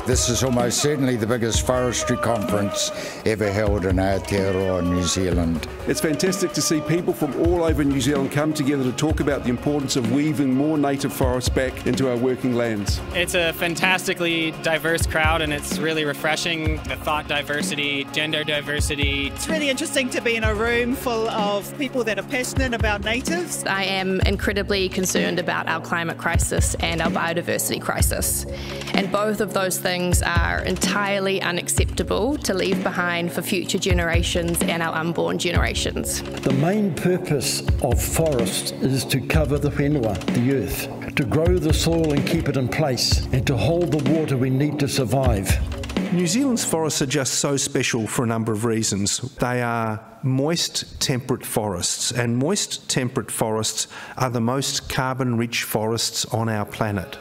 This is almost certainly the biggest forestry conference ever held in Aotearoa, New Zealand. It's fantastic to see people from all over New Zealand come together to talk about the importance of weaving more native forests back into our working lands. It's a fantastically diverse crowd, and it's really refreshing. The thought diversity, gender diversity. It's really interesting to be in a room full of people that are passionate about natives. I am incredibly concerned about our climate crisis and our biodiversity crisis. And both of those things are entirely unacceptable to leave behind for future generations and our unborn generations. The main purpose of forests is to cover the whenua, the earth, to grow the soil and keep it in place, and to hold the water we need to survive. New Zealand's forests are just so special for a number of reasons. They are moist, temperate forests, and moist, temperate forests are the most carbon-rich forests on our planet.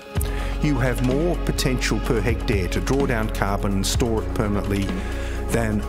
You have more potential per hectare to draw down carbon and store it permanently than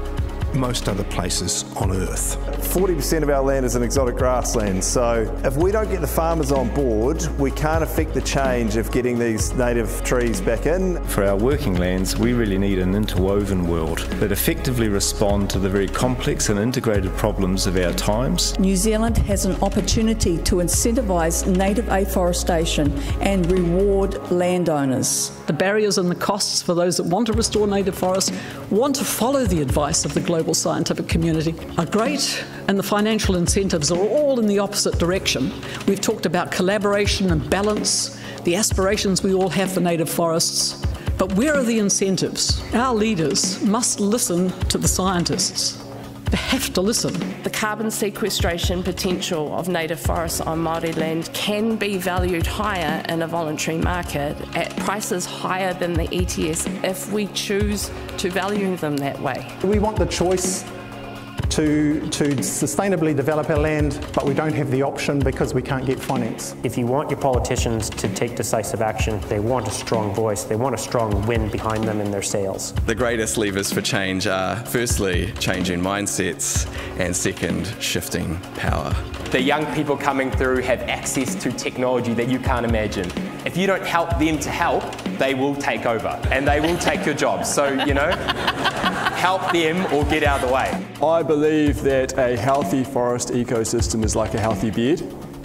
most other places on Earth. 40% of our land is an exotic grassland, so if we don't get the farmers on board, we can't affect the change of getting these native trees back in. For our working lands, we really need an interwoven world that effectively respond to the very complex and integrated problems of our times. New Zealand has an opportunity to incentivise native afforestation and reward landowners. The barriers and the costs for those that want to restore native forests, want to follow the advice of the global scientific community are great, and the financial incentives are all in the opposite direction. We've talked about collaboration and balance, the aspirations we all have for native forests, but where are the incentives? Our leaders must listen to the scientists. They have to listen. The carbon sequestration potential of native forests on Māori land can be valued higher in a voluntary market at prices higher than the ETS if we choose to value them that way. We want the choice to sustainably develop our land, but we don't have the option because we can't get finance. If you want your politicians to take decisive action, they want a strong voice, they want a strong wind behind them in their sails. The greatest levers for change are, firstly, changing mindsets, and second, shifting power. The young people coming through have access to technology that you can't imagine. If you don't help them to help, they will take over and they will take your jobs. So, help them or get out of the way. I believe that a healthy forest ecosystem is like a healthy bed.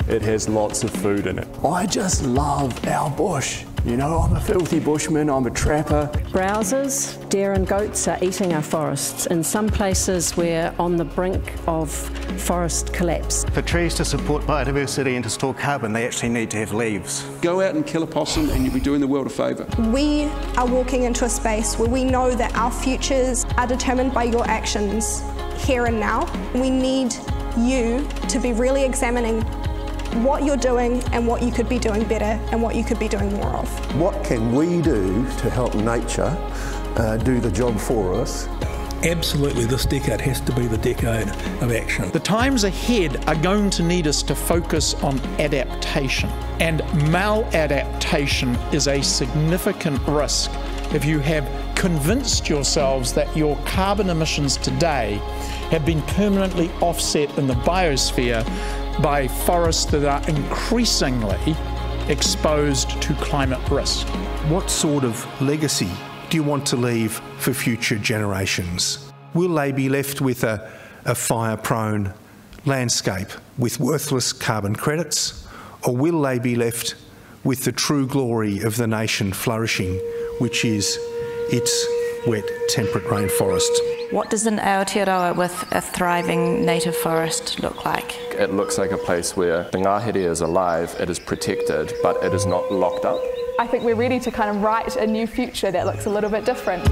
It has lots of food in it. I just love our bush. I'm a filthy bushman, I'm a trapper. Browsers, deer and goats are eating our forests. In some places we're on the brink of forest collapse. For trees to support biodiversity and to store carbon, they actually need to have leaves. Go out and kill a possum and you'll be doing the world a favour. We are walking into a space where we know that our futures are determined by your actions here and now. We need you to be really examining what you're doing and what you could be doing better and what you could be doing more of. What can we do to help nature do the job for us? Absolutely, this decade has to be the decade of action. The times ahead are going to need us to focus on adaptation, and maladaptation is a significant risk if you have convinced yourselves that your carbon emissions today have been permanently offset in the biosphere by forests that are increasingly exposed to climate risk. What sort of legacy do you want to leave for future generations? Will they be left with a fire-prone landscape with worthless carbon credits, or will they be left with the true glory of the nation flourishing, which is its wet, temperate rainforest? What does an Aotearoa with a thriving native forest look like? It looks like a place where the ngahere is alive, it is protected, but it is not locked up. I think we're ready to kind of write a new future that looks a little bit different.